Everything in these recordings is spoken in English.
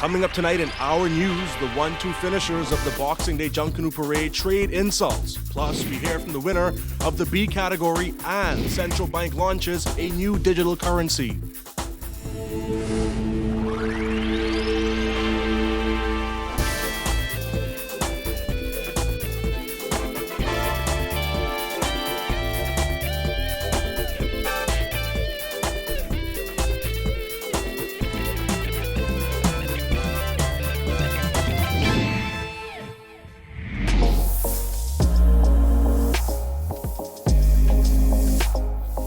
Coming up tonight in our news, the 1-2 finishers of the Boxing Day Junkanoo Parade trade insults. Plus, we hear from the winner of the B category, and Central Bank launches a new digital currency.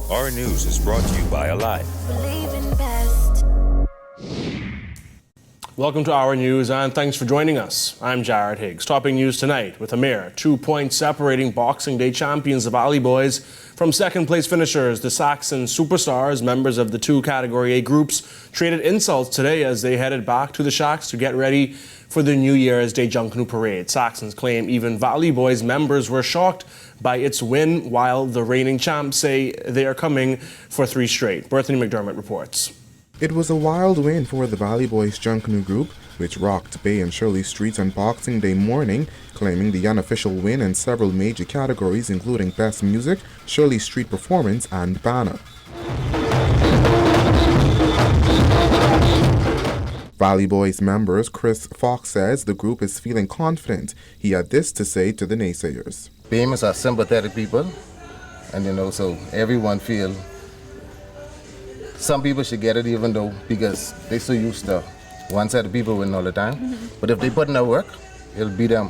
Our news is brought to you by Alive. Welcome to Our News, and thanks for joining us. I'm Jared Higgs. Topping news tonight with a mere 2 points separating Boxing Day champions, the Valley Boys, from second-place finishers, the Saxon Superstars. Members of the 2 Category A groups traded insults today as they headed back to the shacks to get ready for the New Year's Day Junkanoo Parade. Saxons claim even Valley Boys members were shocked by its win, while the reigning champs say they are coming for 3 straight. Bethany McDermott reports. It was a wild win for the Valley Boys Junkanoo group, which rocked Bay and Shirley Streets on Boxing Day morning, claiming the unofficial win in several major categories including Best Music, Shirley Street Performance, and Banner. Valley Boys members Chris Fox says the group is feeling confident. He had this to say to the naysayers. Famous are sympathetic people, and so everyone feel some people should get it, even though because they so used to one set of people winning all the time. But if they put in the work, it'll beat them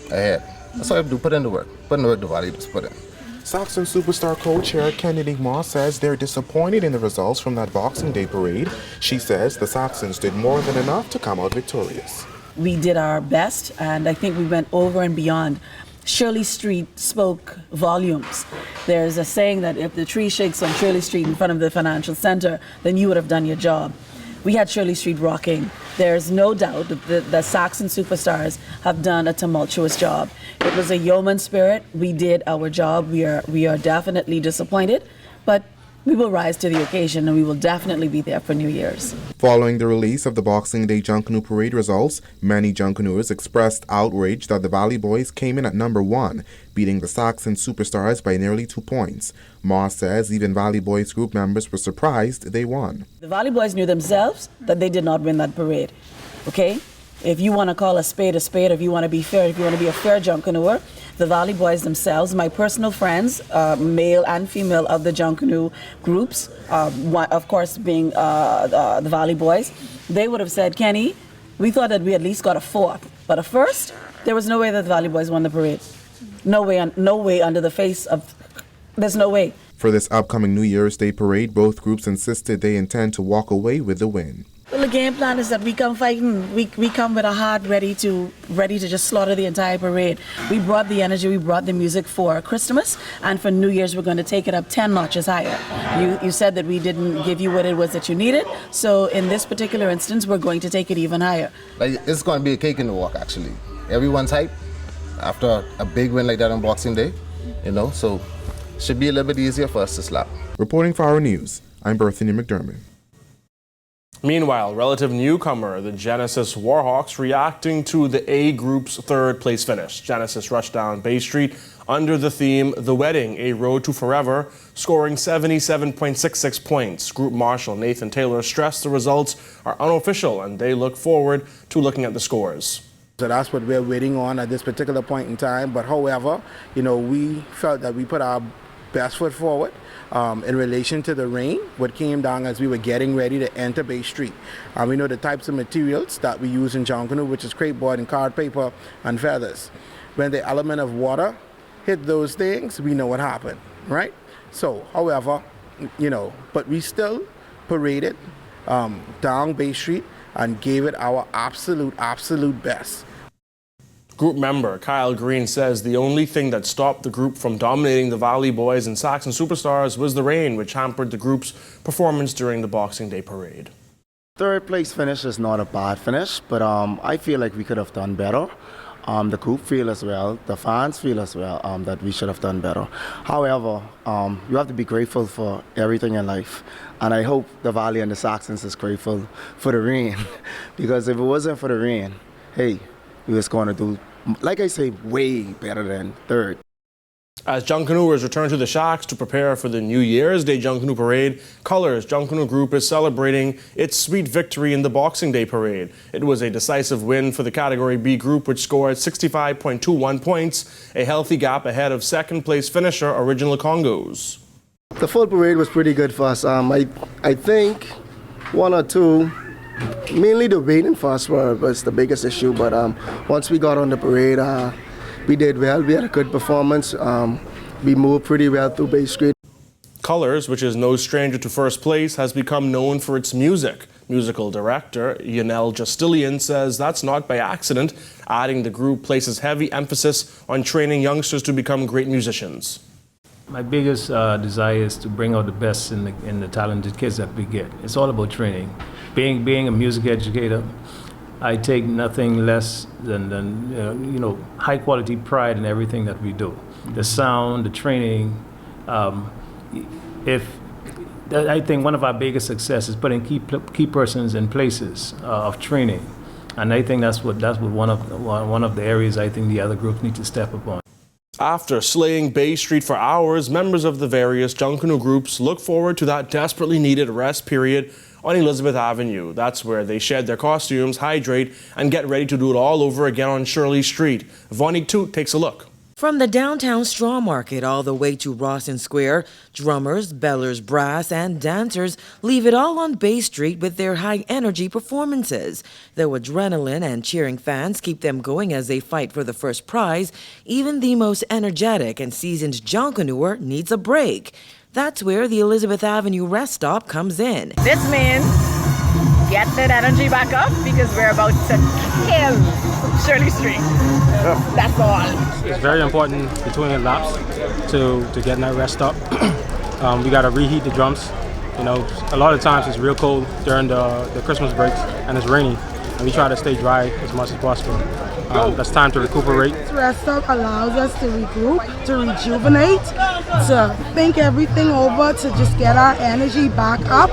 ahead. That's all you have to do, put in the work. Put in the work the Valley just put in. Saxon Superstar co-chair Kennedy Moss says they're disappointed in the results from that Boxing Day parade. She says the Saxons did more than enough to come out victorious. We did our best, and I think we went over and beyond. Shirley Street spoke volumes. There's a saying that if the tree shakes on Shirley Street in front of the financial center, then you would have done your job. We had Shirley Street rocking. There's no doubt that the Saxon Superstars have done a tumultuous job. It was a yeoman spirit. We did our job. We are definitely disappointed, but we will rise to the occasion, and we will definitely be there for New Year's. Following the release of the Boxing Day Junkanoo Parade results, many Junkanooers expressed outrage that the Valley Boys came in at number 1, beating the Saxon Superstars by nearly 2 points. Moss says even Valley Boys group members were surprised they won. The Valley Boys knew themselves that they did not win that parade, okay? If you want to call a spade, if you want to be fair, if you want to be a fair Junkanooer, the Valley Boys themselves, my personal friends, male and female of the Junkanoo groups, of course being the Valley Boys, they would have said, Kenny, we thought that we at least got a 4th, but a 1st, there was no way that the Valley Boys won the parade. No way under the face of, there's no way. For this upcoming New Year's Day parade, both groups insisted they intend to walk away with the win. Well, the game plan is that we come fighting. We come with a heart ready to just slaughter the entire parade. We brought the energy, we brought the music for Christmas, and for New Year's we're going to take it up 10 notches higher. You said that we didn't give you what it was that you needed, so in this particular instance we're going to take it even higher. Like, it's going to be a cake in the walk, actually. Everyone's hyped after a big win like that on Boxing Day, so it should be a little bit easier for us to slap. Reporting for Our News, I'm Bethany McDermott. Meanwhile, relative newcomer, the Genesis Warhawks, reacting to the A Group's 3rd place finish. Genesis rushed down Bay Street under the theme, The Wedding, A Road to Forever, scoring 77.66 points. Group Marshal Nathan Taylor stressed the results are unofficial and they look forward to looking at the scores. So that's what we're waiting on at this particular point in time. But however, we felt that we put our best foot forward. In relation to the rain, what came down as we were getting ready to enter Bay Street. We know the types of materials that we use in Junkanoo, which is crepe board and card paper and feathers. When the element of water hit those things, we know what happened, right? So, however, but we still paraded down Bay Street and gave it our absolute best. Group member Kyle Green says the only thing that stopped the group from dominating the Valley Boys and Saxon Superstars was the rain, which hampered the group's performance during the Boxing Day parade. 3rd place finish is not a bad finish, but I feel like we could have done better. The group feel as well, the fans feel as well that we should have done better. However, you have to be grateful for everything in life. And I hope the Valley and the Saxons is grateful for the rain. Because if it wasn't for the rain, hey, we was going to do, like I say, way better than third. As Junkanooers return to the shacks to prepare for the New Year's Day Junkanoo Parade, Colors Junkanoo Group is celebrating its sweet victory in the Boxing Day Parade. It was a decisive win for the Category B group, which scored 65.21 points, a healthy gap ahead of second-place finisher Original Congos. The full parade was pretty good for us. I think one or two, mainly the waiting for us was the biggest issue, but once we got on the parade, we did well. We had a good performance. We moved pretty well through Bay Street. Colors, which is no stranger to first place, has become known for its music. Musical director Yanel Justilian says that's not by accident, adding the group places heavy emphasis on training youngsters to become great musicians. My biggest desire is to bring out the best in the talented kids that we get. It's all about training. Being a music educator, I take nothing less than high quality pride in everything that we do. The sound, the training. I think one of our biggest successes is putting key persons in places of training, and I think that's one of the areas I think the other groups need to step up on. After slaying Bay Street for hours, members of the various Junkanoo groups look forward to that desperately needed rest period on Elizabeth Avenue. That's where they shed their costumes, hydrate, and get ready to do it all over again on Shirley Street. Vonique Toot takes a look. From the downtown straw market all the way to Rawson Square, drummers, bellers, brass, and dancers leave it all on Bay Street with their high-energy performances. Though adrenaline and cheering fans keep them going as they fight for the first prize, even the most energetic and seasoned Junkanooer needs a break. That's where the Elizabeth Avenue rest stop comes in. This means get that energy back up because we're about to kill Shirley Street. That's all. It's very important between the laps to get in that rest stop. We got to reheat the drums. You know, a lot of times it's real cold during the Christmas breaks and it's rainy, and we try to stay dry as much as possible. That's time to recuperate. This rest stop allows us to regroup, to rejuvenate, to think everything over, to just get our energy back up,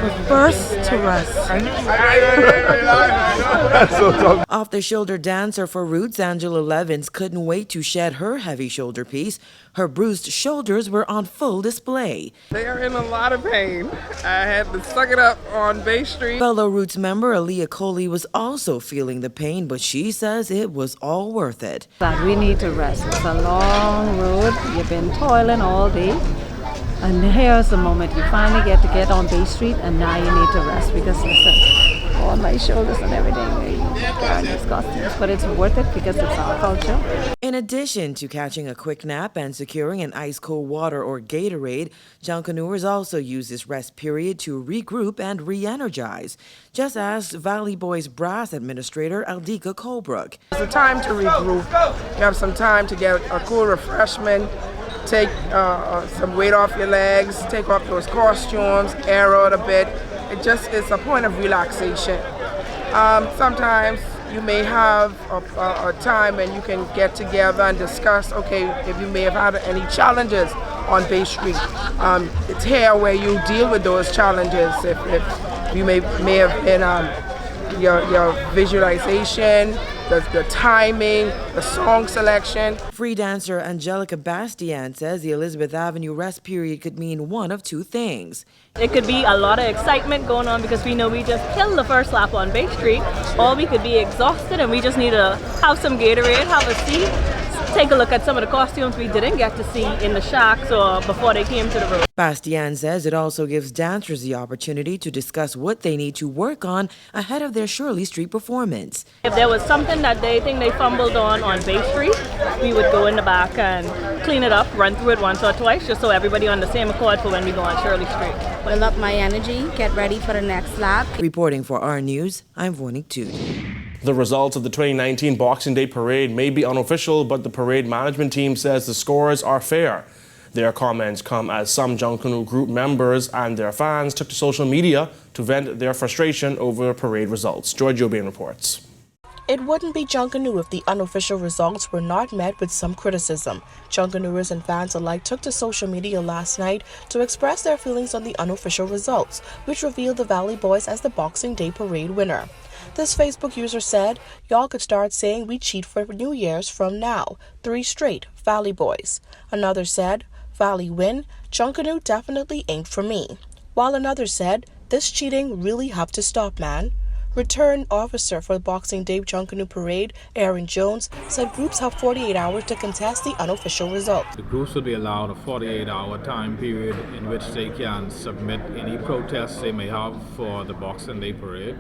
but first to rest. Off-the-shoulder dancer for Roots, Angela Levins couldn't wait to shed her heavy shoulder piece. Her bruised shoulders were on full display. They are in a lot of pain. I had to suck it up on Bay Street. Fellow Roots member Aaliyah Coley was also feeling the pain, but she says it was all worth it. But we need to rest. It's a long road. You've been toiling all day. And here's the moment you finally get on Bay Street, and now you need to rest because listen, all my shoulders and everything, carrying these costumes, but it's worth it because it's our culture. In addition to catching a quick nap and securing an ice-cold water or Gatorade, Junkanooers also use this rest period to regroup and re-energize, just as Valley Boys Brass Administrator Aldika Colebrook. It's a time to regroup. You have some time to get a cool refreshment, take some weight off your legs, take off those costumes, air out a bit. It just is a point of relaxation. Sometimes you may have a time when you can get together and discuss, okay, if you may have had any challenges on Bay Street. It's here where you deal with those challenges. If you may have been your visualization, the timing, the song selection. Free dancer Angelica Bastian says the Elizabeth Avenue rest period could mean one of two things. It could be a lot of excitement going on because we know we just killed the first lap on Bay Street, or we could be exhausted and we just need to have some Gatorade, have a seat, take a look at some of the costumes we didn't get to see in the shacks or before they came to the road. Bastian says it also gives dancers the opportunity to discuss what they need to work on ahead of their Shirley Street performance. If there was something that they think they fumbled on Bay Street, we would go in the back and clean it up, run through it once or twice, just so everybody on the same accord for when we go on Shirley Street. Build up my energy, get ready for the next lap. Reporting for our news, I'm Vonique Toot. The results of the 2019 Boxing Day Parade may be unofficial, but the parade management team says the scores are fair. Their comments come as some Junkanoo group members and their fans took to social media to vent their frustration over parade results. George Obian reports. It wouldn't be Junkanoo if the unofficial results were not met with some criticism. Junkanooers and fans alike took to social media last night to express their feelings on the unofficial results, which revealed the Valley Boys as the Boxing Day Parade winner. This Facebook user said, "Y'all could start saying we cheat for New Year's from now. 3 straight, Valley Boys." Another said, "Valley win, Junkanoo definitely ain't for me." While another said, "This cheating really have to stop, man." Return officer for the Boxing Day Junkanoo Parade, Aaron Jones, said groups have 48 hours to contest the unofficial result. The groups will be allowed a 48-hour time period in which they can submit any protests they may have for the Boxing Day Parade.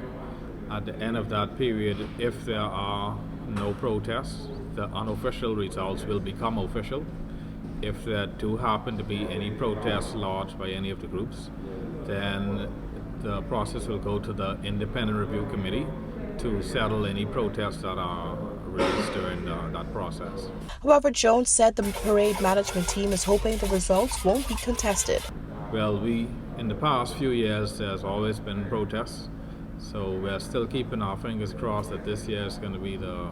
At the end of that period, if there are no protests, the unofficial results will become official. If there do happen to be any protests lodged by any of the groups, then the process will go to the Independent Review Committee to settle any protests that are raised during that process. However, Jones said the parade management team is hoping the results won't be contested. Well, in the past few years, there's always been protests, so we're still keeping our fingers crossed that this year is going to be the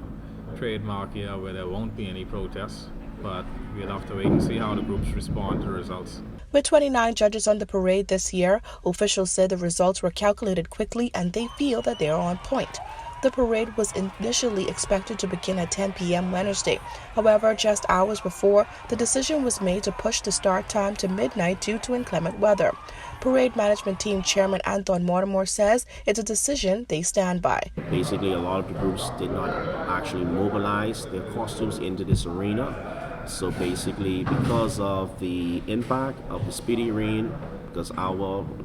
trademark year where there won't be any protests, but we'll have to wait and see how the groups respond to the results. With 29 judges on the parade this year, officials said the results were calculated quickly and they feel that they are on point. The parade was initially expected to begin at 10 p.m. Wednesday. However, just hours before, the decision was made to push the start time to midnight due to inclement weather. Parade management team chairman Anthony Mortimer says it's a decision they stand by. Basically, a lot of the groups did not actually mobilize their costumes into this arena. So basically, because of the impact of the speedy rain, because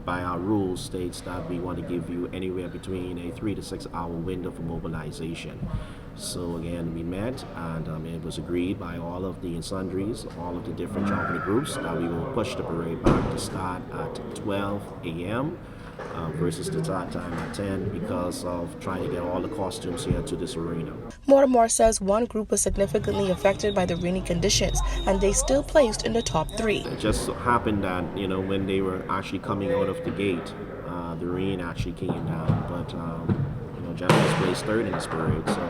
by our rules states that we want to give you anywhere between a 3 to 6 hour window for mobilization. So again, we met and it was agreed by all of the sundries, all of the different Junkanoo groups, that we will push the parade back to start at 12 a.m. Versus the start time at 10 because of trying to get all the costumes here to this arena. Mortimer says one group was significantly affected by the rainy conditions and they still placed in the top 3. It just so happened that, when they were actually coming out of the gate, the rain actually came down. But, Japanese placed 3rd in this parade, so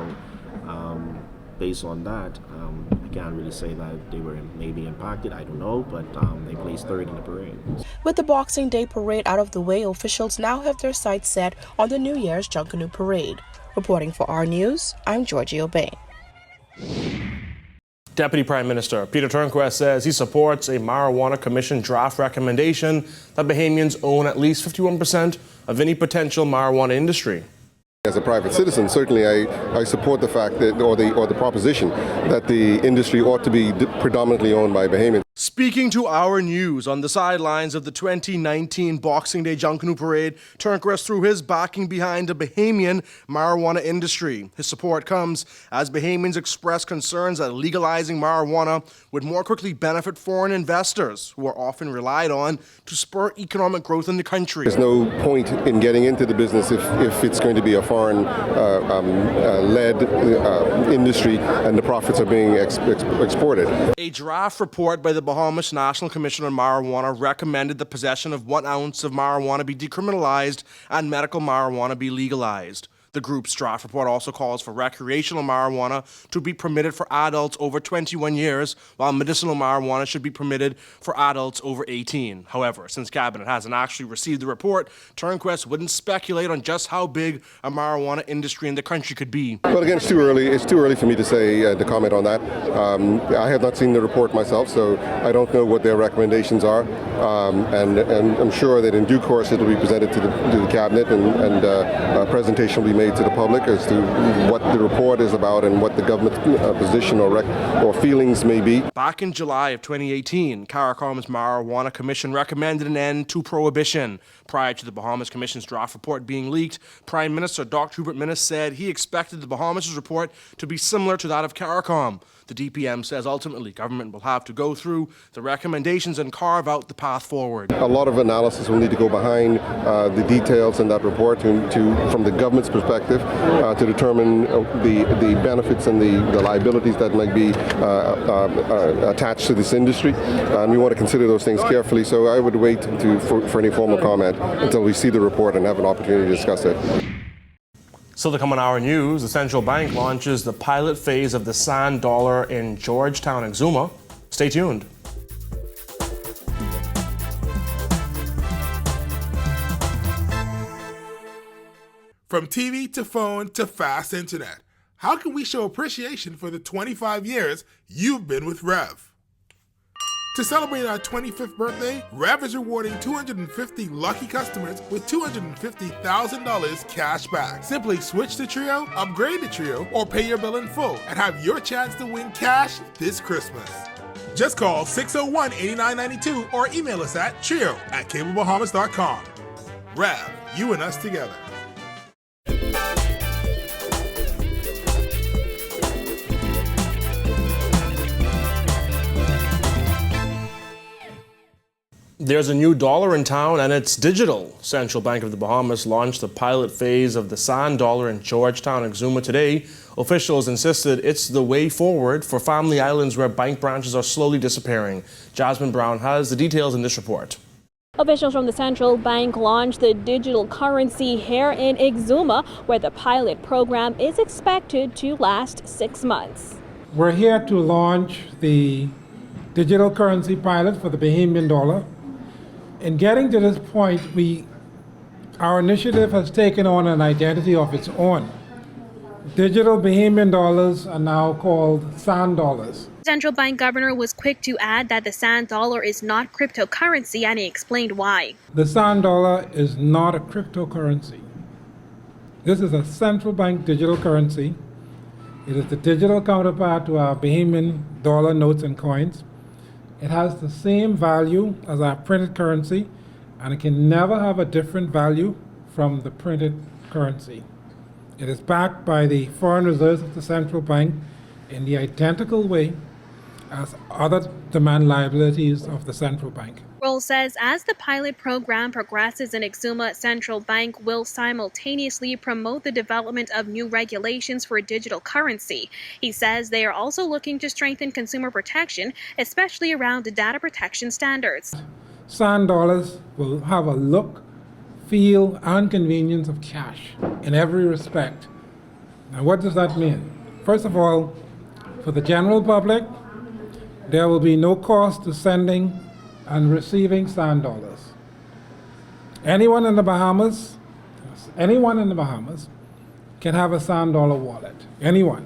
based on that, we can't really say that they were maybe impacted. I don't know, but they placed 3rd in the parade. With the Boxing Day Parade out of the way, officials now have their sights set on the New Year's Junkanoo Parade. Reporting for our News, I'm Georgie O'Bain. Deputy Prime Minister Peter Turnquest says he supports a Marijuana Commission draft recommendation that Bahamians own at least 51% of any potential marijuana industry. As a private citizen, certainly I support the fact that, or the proposition that the industry ought to be predominantly owned by Bahamians. Speaking to Our News on the sidelines of the 2019 Boxing Day Junkanoo Parade, Turnquest threw his backing behind the Bahamian marijuana industry. His support comes as Bahamians express concerns that legalizing marijuana would more quickly benefit foreign investors, who are often relied on to spur economic growth in the country. There's no point in getting into the business if it's going to be a foreign-led industry and the profits are being exported. A draft report by the Bahamas National Commission on Marijuana recommended the possession of 1 ounce of marijuana be decriminalized and medical marijuana be legalized. The group's draft report also calls for recreational marijuana to be permitted for adults over 21 years, while medicinal marijuana should be permitted for adults over 18. However, since Cabinet hasn't actually received the report, Turnquest wouldn't speculate on just how big a marijuana industry in the country could be. Well, again, it's too early. It's too early for me to say to comment on that. I have not seen the report myself, so I don't know what their recommendations are. And I'm sure that in due course it will be presented to the Cabinet and a presentation will be made to the public as to what the report is about and what the government's position or feelings may be. Back in July of 2018, CARICOM's Marijuana Commission recommended an end to prohibition. Prior to the Bahamas Commission's draft report being leaked, Prime Minister Dr. Hubert Minnis said he expected the Bahamas' report to be similar to that of CARICOM. The DPM says ultimately government will have to go through the recommendations and carve out the path forward. A lot of analysis will need to go behind the details in that report from the government's perspective to determine the benefits and the liabilities that might be attached to this industry. And we want to consider those things carefully, so I would wait for any formal comment until we see the report and have an opportunity to discuss it. Still to come on our news, the central bank launches the pilot phase of the sand dollar in Georgetown, Exuma. Stay tuned. From TV to phone to fast internet, how can we show appreciation for the 25 years you've been with Rev? To celebrate our 25th birthday, Rev is rewarding 250 lucky customers with $250,000 cash back. Simply switch to Trio, upgrade to Trio, or pay your bill in full and have your chance to win cash this Christmas. Just call 601-8992 or email us at trio@cablebahamas.com. Rev, you and us together. There's a new dollar in town and it's digital. Central Bank of the Bahamas launched the pilot phase of the sand dollar in Georgetown, Exuma today. Officials insisted it's the way forward for family islands where bank branches are slowly disappearing. Jasmine Brown has the details in this report. Officials from the central bank launched the digital currency here in Exuma, where the pilot program is expected to last 6 months. We're here to launch the digital currency pilot for the Bahamian dollar. In getting to this point, our initiative has taken on an identity of its own. Digital Bahamian dollars are now called sand dollars. Central bank governor was quick to add that the sand dollar is not cryptocurrency, and he explained why. The sand dollar is not a cryptocurrency. This is a central bank digital currency. It is the digital counterpart to our Bahamian dollar notes and coins. It has the same value as our printed currency, and it can never have a different value from the printed currency. It is backed by the foreign reserves of the central bank in the identical way as other demand liabilities of the central bank. Roll says as the pilot program progresses in Exuma, Central Bank will simultaneously promote the development of new regulations for digital currency. He says they are also looking to strengthen consumer protection, especially around the data protection standards. Sand dollars will have a look, feel, and convenience of cash in every respect. Now, what does that mean? First of all, for the general public, there will be no cost to sending and receiving sand dollars. Anyone in the Bahamas can have a sand dollar wallet. Anyone.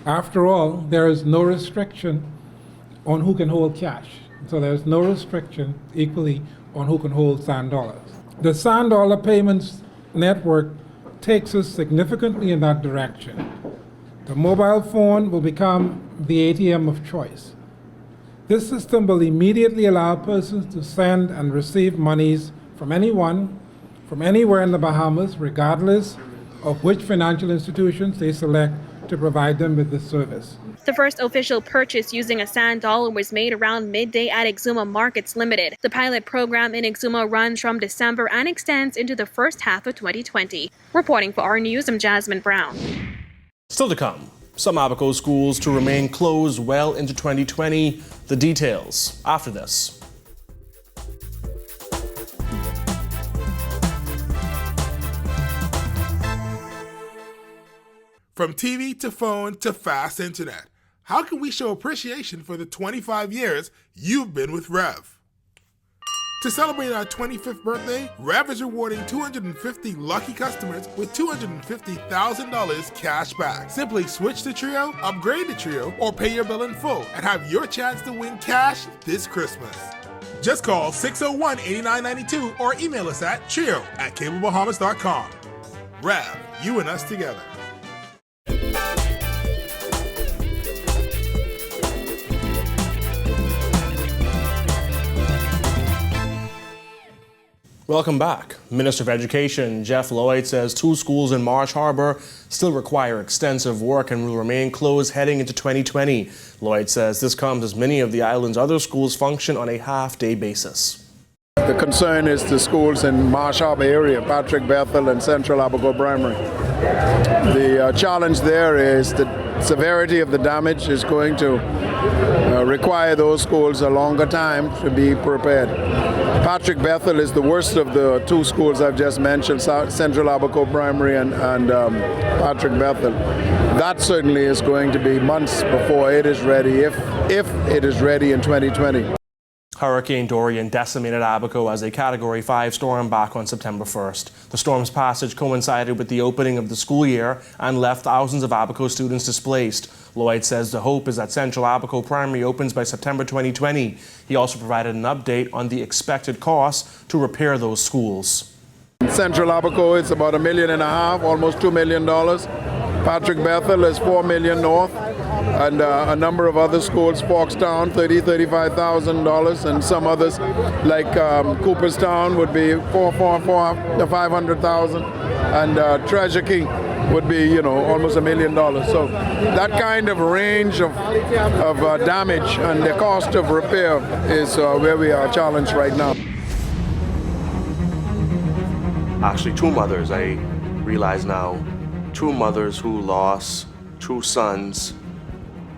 After all, there is no restriction on who can hold cash. So there's no restriction equally on who can hold sand dollars. The sand dollar payments network takes us significantly in that direction. The mobile phone will become the ATM of choice. This system will immediately allow persons to send and receive monies from anyone, from anywhere in the Bahamas, regardless of which financial institutions they select to provide them with this service. The first official purchase using a sand dollar was made around midday at Exuma Markets Limited. The pilot program in Exuma runs from December and extends into the first half of 2020. Reporting for our news, I'm Jasmine Brown. Still to come, some Abaco schools to remain closed well into 2020. The details after this. From TV to phone to fast internet, how can we show appreciation for the 25 years you've been with Rev? To celebrate our 25th birthday, Rev is rewarding 250 lucky customers with $250,000 cash back. Simply switch to Trio, upgrade to Trio, or pay your bill in full and have your chance to win cash this Christmas. Just call 601-8992 or email us at trio@cablebahamas.com. Rev, you and us together. Welcome back. Minister of Education Jeff Lloyd says 2 schools in Marsh Harbor still require extensive work and will remain closed heading into 2020. Lloyd says this comes as many of the island's other schools function on a half-day basis. The concern is the schools in Marsh Harbor area, Patrick, Bethel, and Central Abaco Primary. The challenge there is the severity of the damage is going to require those schools a longer time to be prepared. Patrick Bethel is the worst of the two schools I've just mentioned, Central Abaco Primary and Patrick Bethel. That certainly is going to be months before it is ready, if it is ready in 2020. Hurricane Dorian decimated Abaco as a Category 5 storm back on September 1st. The storm's passage coincided with the opening of the school year and left thousands of Abaco students displaced. Lloyd says the hope is that Central Abaco Primary opens by September 2020. He also provided an update on the expected costs to repair those schools. Central Abaco is about $1.5 million, almost $2 million. Patrick Bethel is $4 million north. And a number of other schools, Forkstown, $35,000, and some others like Cooperstown would be $400,000 to $500,000, and Treasure Key would be, almost $1 million. So that kind of range of damage and the cost of repair is where we are challenged right now. Actually, two mothers, I realize now, two mothers who lost two sons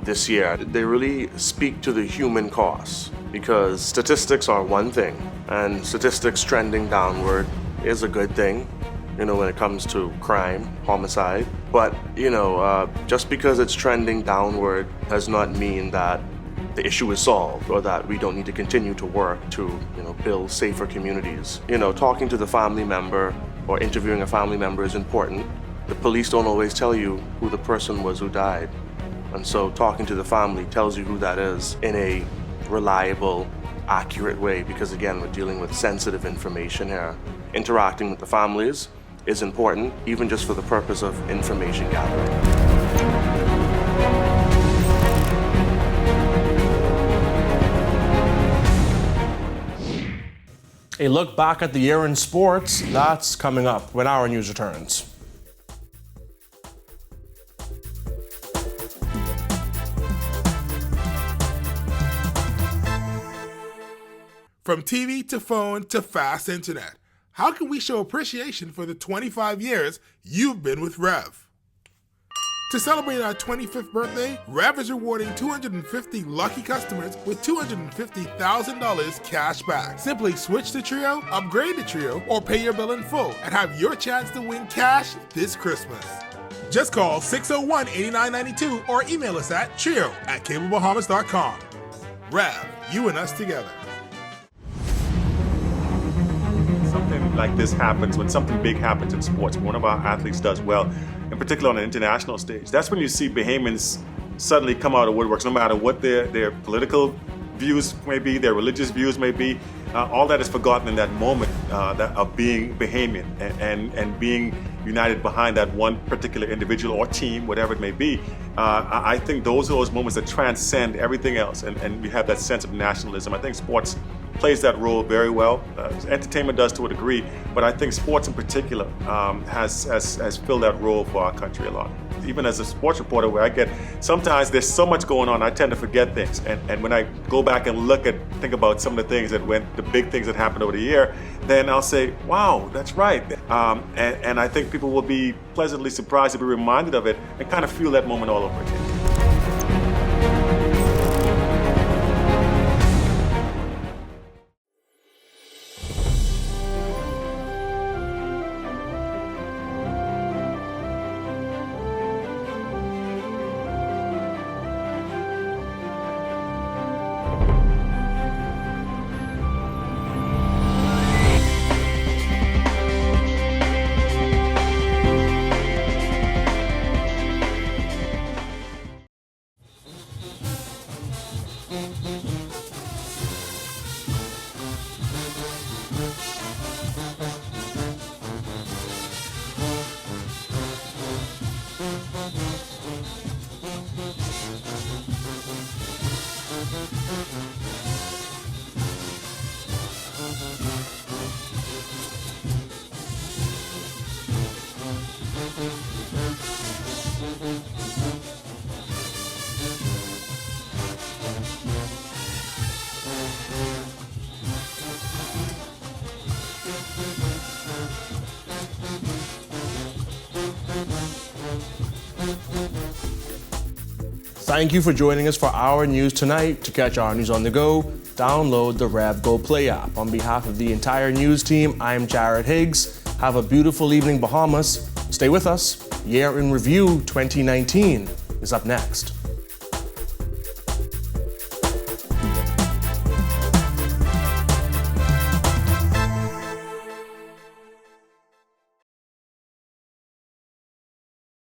this year. They really speak to the human cost, because statistics are one thing, and statistics trending downward is a good thing, when it comes to crime, homicide. But, just because it's trending downward does not mean that the issue is solved or that we don't need to continue to work to, build safer communities. Talking to the family member or interviewing a family member is important. The police don't always tell you who the person was who died. And so talking to the family tells you who that is in a reliable, accurate way, because again, we're dealing with sensitive information here. Interacting with the families is important, even just for the purpose of information gathering. A look back at the year in sports, that's coming up when our news returns. From TV to phone to fast internet, how can we show appreciation for the 25 years you've been with Rev? To celebrate our 25th birthday, Rev is rewarding 250 lucky customers with $250,000 cash back. Simply switch to Trio, upgrade to Trio, or pay your bill in full and have your chance to win cash this Christmas. Just call 601-8992 or email us at trio@cablebahamas.com. Rev, you and us together. Something like this happens, when something big happens in sports, one of our athletes does well, in particular on an international stage, that's when you see Bahamians suddenly come out of woodworks, no matter what their political views may be, their religious views may be. All that is forgotten in that moment of being Bahamian and being united behind that one particular individual or team, whatever it may be. I think those are those moments that transcend everything else, and we have that sense of nationalism. I think sports plays that role very well. Entertainment does to a degree, but I think sports in particular has filled that role for our country a lot. Even as a sports reporter, where sometimes there's so much going on, I tend to forget things. And when I go back and think about some of the things the big things that happened over the year, then I'll say, wow, that's right. And I think people will be pleasantly surprised to be reminded of it and kind of feel that moment all over again. Thank you for joining us for our news tonight. To catch our news on the go, download the Rev Go Play app. On behalf of the entire news team, I'm Jared Higgs. Have a beautiful evening, Bahamas. Stay with us. Year in Review 2019 is up next.